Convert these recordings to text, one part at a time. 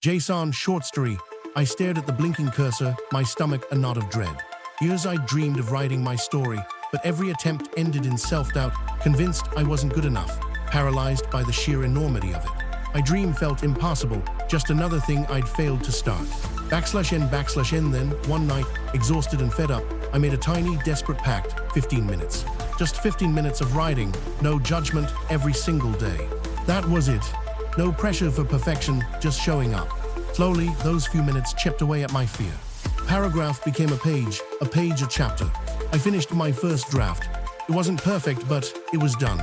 JSON short story. I stared at the blinking cursor, my stomach a knot of dread. Years I dreamed of writing my story, but every attempt ended in self-doubt, convinced I wasn't good enough, paralyzed by the sheer enormity of it. My dream felt impossible, just another thing I'd failed to start. /n/n then, one night, exhausted and fed up, I made a tiny, desperate pact, 15 minutes. Just 15 minutes of writing, no judgment, every single day. That was it. No pressure for perfection, just showing up. Slowly, those few minutes chipped away at my fear. Paragraph became a page a chapter. I finished my first draft. It wasn't perfect, but it was done.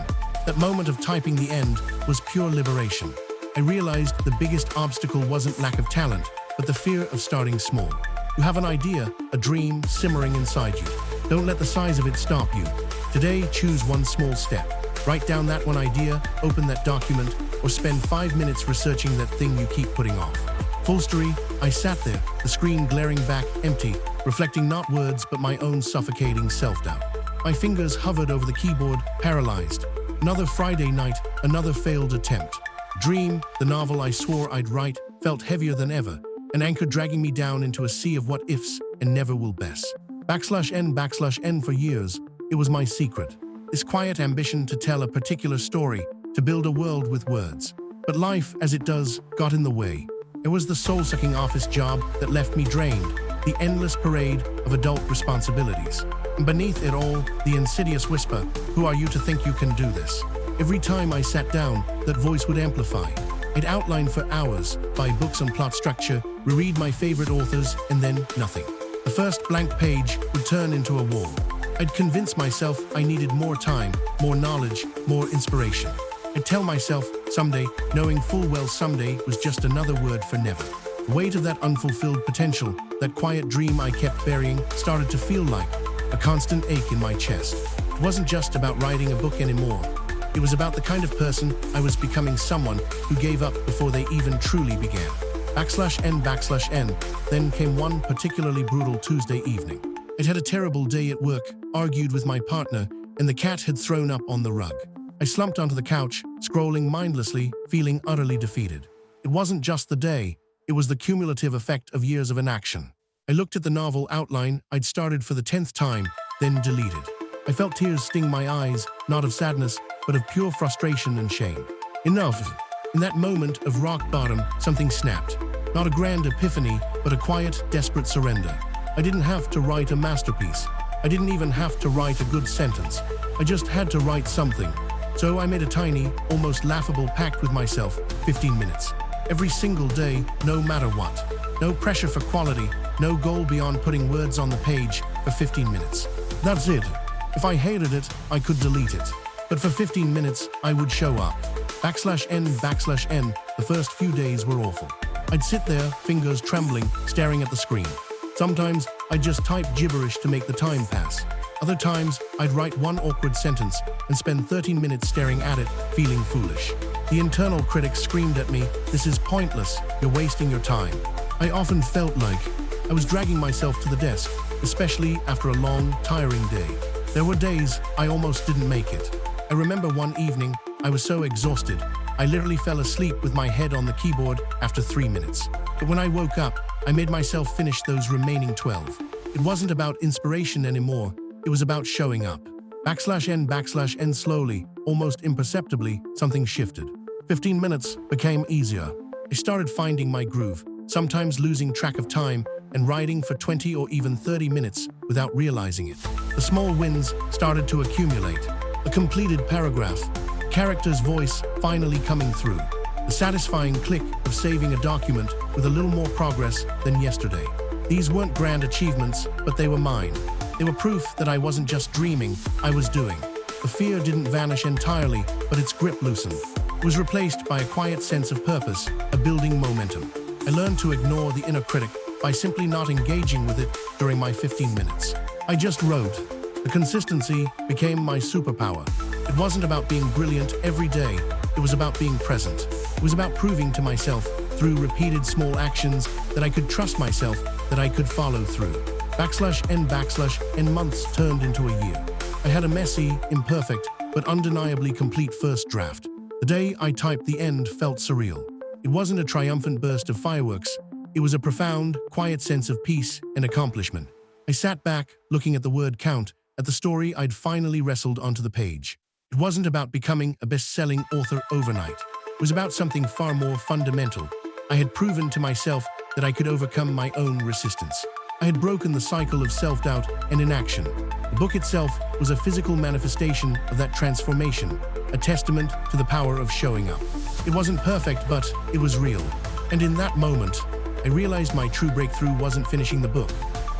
That moment of typing the end was pure liberation. I realized the biggest obstacle wasn't lack of talent, but the fear of starting small. You have an idea, a dream simmering inside you. Don't let the size of it stop you. Today, choose one small step. Write down that one idea, open that document, or spend 5 minutes researching that thing you keep putting off. Full story, I sat there, the screen glaring back, empty, reflecting not words but my own suffocating self-doubt. My fingers hovered over the keyboard, paralyzed. Another Friday night, another failed attempt. Dream, the novel I swore I'd write, felt heavier than ever, an anchor dragging me down into a sea of what-ifs and never will bess. /n/n for years, it was my secret. This quiet ambition to tell a particular story, to build a world with words. But life, as it does, got in the way. It was the soul-sucking office job that left me drained, the endless parade of adult responsibilities. And beneath it all, the insidious whisper, "Who are you to think you can do this?" Every time I sat down, that voice would amplify. I'd outline for hours, buy books on plot structure, reread my favorite authors, and then nothing. The first blank page would turn into a wall. I'd convince myself I needed more time, more knowledge, more inspiration. I'd tell myself, someday, knowing full well someday was just another word for never. The weight of that unfulfilled potential, that quiet dream I kept burying, started to feel like a constant ache in my chest. It wasn't just about writing a book anymore. It was about the kind of person I was becoming, someone who gave up before they even truly began. /n/n. Then came one particularly brutal Tuesday evening. I'd had a terrible day at work, argued with my partner, and the cat had thrown up on the rug. I slumped onto the couch, scrolling mindlessly, feeling utterly defeated. It wasn't just the day, it was the cumulative effect of years of inaction. I looked at the novel outline I'd started for the 10th time, then deleted. I felt tears sting my eyes, not of sadness, but of pure frustration and shame. Enough. In that moment of rock bottom, something snapped. Not a grand epiphany, but a quiet, desperate surrender. I didn't have to write a masterpiece. I didn't even have to write a good sentence. I just had to write something. So I made a tiny, almost laughable pact with myself, 15 minutes. Every single day, no matter what. No pressure for quality, no goal beyond putting words on the page for 15 minutes. That's it. If I hated it, I could delete it. But for 15 minutes, I would show up. /n/n, the first few days were awful. I'd sit there, fingers trembling, staring at the screen. Sometimes, I'd just type gibberish to make the time pass. Other times, I'd write one awkward sentence and spend 13 minutes staring at it, feeling foolish. The internal critic screamed at me, "This is pointless, you're wasting your time." I often felt like I was dragging myself to the desk, especially after a long, tiring day. There were days I almost didn't make it. I remember one evening, I was so exhausted, I literally fell asleep with my head on the keyboard after 3 minutes. But when I woke up, I made myself finish those remaining 12. It wasn't about inspiration anymore, it was about showing up. /n/n slowly, almost imperceptibly, something shifted. 15 minutes became easier. I started finding my groove, sometimes losing track of time and writing for 20 or even 30 minutes without realizing it. The small wins started to accumulate. A completed paragraph, character's voice finally coming through. The satisfying click of saving a document with a little more progress than yesterday. These weren't grand achievements, but they were mine. They were proof that I wasn't just dreaming, I was doing. The fear didn't vanish entirely, but its grip loosened. It was replaced by a quiet sense of purpose, a building momentum. I learned to ignore the inner critic by simply not engaging with it during my 15 minutes. I just wrote. The consistency became my superpower. It wasn't about being brilliant every day, it was about being present. It was about proving to myself, through repeated small actions, that I could trust myself, that I could follow through. /n/n months turned into a year. I had a messy, imperfect, but undeniably complete first draft. The day I typed the end felt surreal. It wasn't a triumphant burst of fireworks. It was a profound, quiet sense of peace and accomplishment. I sat back, looking at the word count, at the story I'd finally wrestled onto the page. It wasn't about becoming a best-selling author overnight. It was about something far more fundamental. I had proven to myself that I could overcome my own resistance. I had broken the cycle of self-doubt and inaction. The book itself was a physical manifestation of that transformation, a testament to the power of showing up. It wasn't perfect, but it was real. And in that moment, I realized my true breakthrough wasn't finishing the book.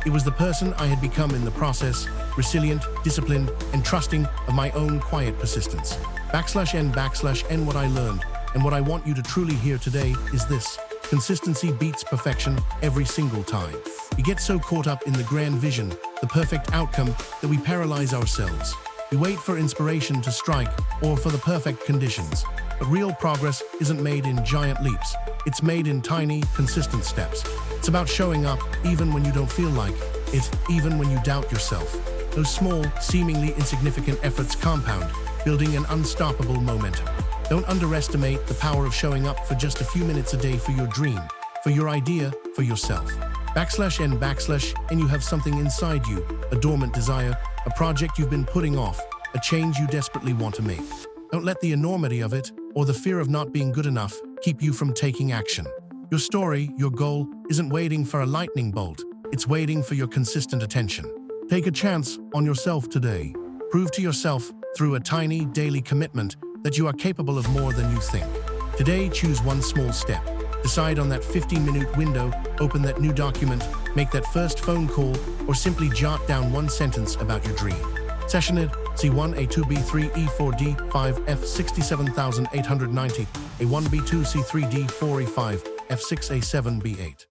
It was the person I had become in the process, resilient, disciplined, and trusting of my own quiet persistence. /N/N what I learned, and what I want you to truly hear today is this: consistency beats perfection every single time. We get so caught up in the grand vision, the perfect outcome, that we paralyze ourselves. We wait for inspiration to strike or for the perfect conditions. But real progress isn't made in giant leaps. It's made in tiny, consistent steps. It's about showing up even when you don't feel like it, even when you doubt yourself. Those small, seemingly insignificant efforts compound, building an unstoppable momentum. Don't underestimate the power of showing up for just a few minutes a day for your dream, for your idea, for yourself. /N/, and you have something inside you, a dormant desire, a project you've been putting off, a change you desperately want to make. Don't let the enormity of it, or the fear of not being good enough, keep you from taking action. Your story, your goal, isn't waiting for a lightning bolt. It's waiting for your consistent attention. Take a chance on yourself today. Prove to yourself, through a tiny, daily commitment, that you are capable of more than you think. Today, choose one small step. Decide on that 15-minute window, open that new document, make that first phone call, or simply jot down one sentence about your dream. Sessioned C1 A2 B3 E4 D5 F67890 A1 B2 C3 D4 E5 F6 A7 B8.